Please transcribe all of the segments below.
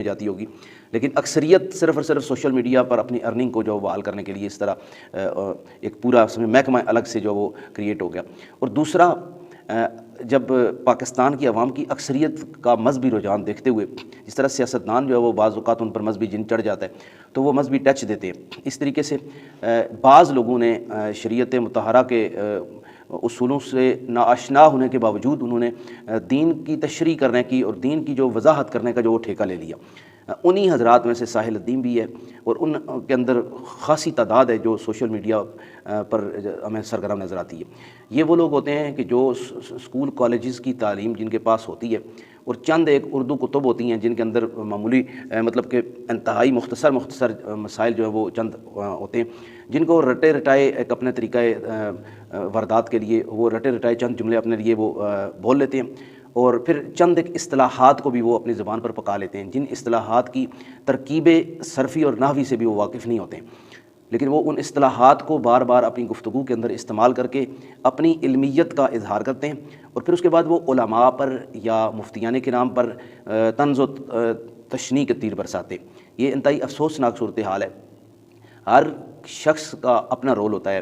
جاتی ہوگی، لیکن اکثریت صرف اور صرف سوشل میڈیا پر اپنی ارننگ کو جو بحال کرنے کے لیے اس طرح ایک پورا محکمہ الگ سے جو وہ کریٹ ہو گیا۔ اور دوسرا، جب پاکستان کی عوام کی اکثریت کا مذہبی رجحان دیکھتے ہوئے جس طرح سیاستدان جو ہے وہ بعض اوقات ان پر مذہبی جن چڑھ جاتا ہے تو وہ مذہبی ٹچ دیتے ہیں، اس طریقے سے بعض لوگوں نے شریعت مطہرہ کے اصولوں سے ناآشنا ہونے کے باوجود انہوں نے دین کی تشریح کرنے کی اور دین کی جو وضاحت کرنے کا جو وہ ٹھیکہ لے لیا۔ انہی حضرات میں سے ساحل الدین بھی ہے، اور ان کے اندر خاصی تعداد ہے جو سوشل میڈیا پر ہمیں سرگرم نظر آتی ہے۔ یہ وہ لوگ ہوتے ہیں کہ جو اسکول کالجز کی تعلیم جن کے پاس ہوتی ہے، اور چند ایک اردو کتب ہوتی ہیں جن کے اندر معمولی مطلب کہ انتہائی مختصر مسائل جو ہیں وہ چند ہوتے ہیں، جن کو رٹے رٹائے ایک اپنے طریقہ واردات کے لیے وہ رٹے رٹائے چند جملے اپنے لیے وہ بول لیتے ہیں، اور پھر چند ایک اصطلاحات کو بھی وہ اپنی زبان پر پکا لیتے ہیں جن اصطلاحات کی ترکیب صرفی اور نحوی سے بھی وہ واقف نہیں ہوتے ہیں، لیکن وہ ان اصطلاحات کو بار بار اپنی گفتگو کے اندر استعمال کر کے اپنی علمیت کا اظہار کرتے ہیں، اور پھر اس کے بعد وہ علماء پر یا مفتیان کرام پر طنز و تشنیع کے تیر برساتے ہیں۔ یہ انتہائی افسوسناک صورتحال ہے۔ ہر شخص کا اپنا رول ہوتا ہے،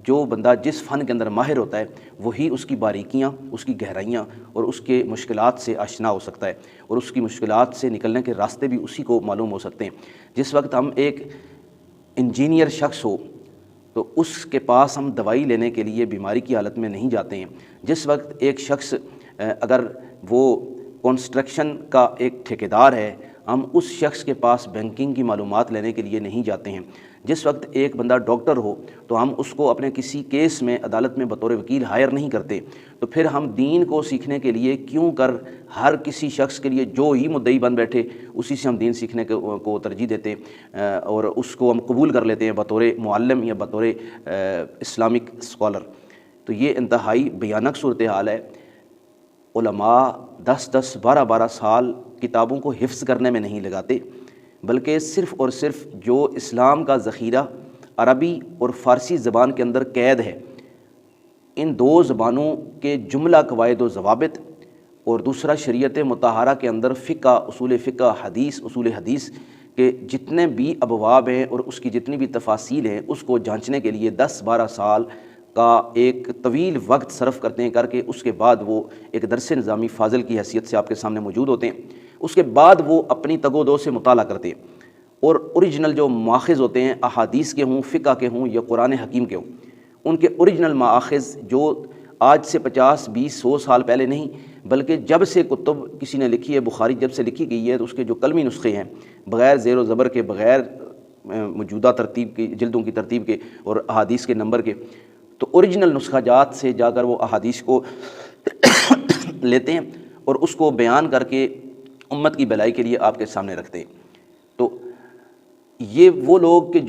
جو بندہ جس فن کے اندر ماہر ہوتا ہے وہی اس کی باریکیاں، اس کی گہرائیاں اور اس کے مشکلات سے آشنا ہو سکتا ہے، اور اس کی مشکلات سے نکلنے کے راستے بھی اسی کو معلوم ہو سکتے ہیں۔ جس وقت ہم ایک انجینئر شخص ہو تو اس کے پاس ہم دوائی لینے کے لیے بیماری کی حالت میں نہیں جاتے ہیں، جس وقت ایک شخص اگر وہ کنسٹرکشن کا ایک ٹھیکیدار ہے ہم اس شخص کے پاس بینکنگ کی معلومات لینے کے لیے نہیں جاتے ہیں، جس وقت ایک بندہ ڈاکٹر ہو تو ہم اس کو اپنے کسی کیس میں عدالت میں بطور وکیل ہائر نہیں کرتے، تو پھر ہم دین کو سیکھنے کے لیے کیوں کر ہر کسی شخص کے لیے جو ہی مدعی بن بیٹھے اسی سے ہم دین سیکھنے کو ترجیح دیتے ہیں، اور اس کو ہم قبول کر لیتے ہیں بطور معلم یا بطور اسلامک اسکالر۔ تو یہ انتہائی بھیانک صورتحال ہے۔ علماء 10 12 سال کتابوں کو حفظ کرنے میں نہیں لگاتے، بلکہ صرف اور صرف جو اسلام کا ذخیرہ عربی اور فارسی زبان کے اندر قید ہے، ان دو زبانوں کے جملہ قواعد و ضوابط، اور دوسرا شریعت مطہرہ کے اندر فقہ، اصول فقہ، حدیث، اصول حدیث کے جتنے بھی ابواب ہیں اور اس کی جتنی بھی تفاصیل ہیں اس کو جانچنے کے لیے 10 12 سال کا ایک طویل وقت صرف کرتے ہیں، کر کے اس کے بعد وہ ایک درس نظامی فاضل کی حیثیت سے آپ کے سامنے موجود ہوتے ہیں۔ اس کے بعد وہ اپنی تگ و دو سے مطالعہ کرتے ہیں، اور اوریجنل جو ماخذ ہوتے ہیں احادیث کے ہوں، فقہ کے ہوں یا قرآن حکیم کے ہوں، ان کے اوریجنل ماخذ جو آج سے 50 20 100 سال پہلے نہیں بلکہ جب سے کتب کسی نے لکھی ہے، بخاری جب سے لکھی گئی ہے تو اس کے جو قلمی نسخے ہیں بغیر زیر و زبر کے، بغیر موجودہ ترتیب کی جلدوں کی ترتیب کے اور احادیث کے نمبر کے، تو اوریجنل نسخہ جات سے جا کر وہ احادیث کو لیتے ہیں اور اس کو بیان کر کے امت کی بھلائی کے لیے آپ کے سامنے رکھتے ہیں۔ تو یہ وہ لوگ کہ جو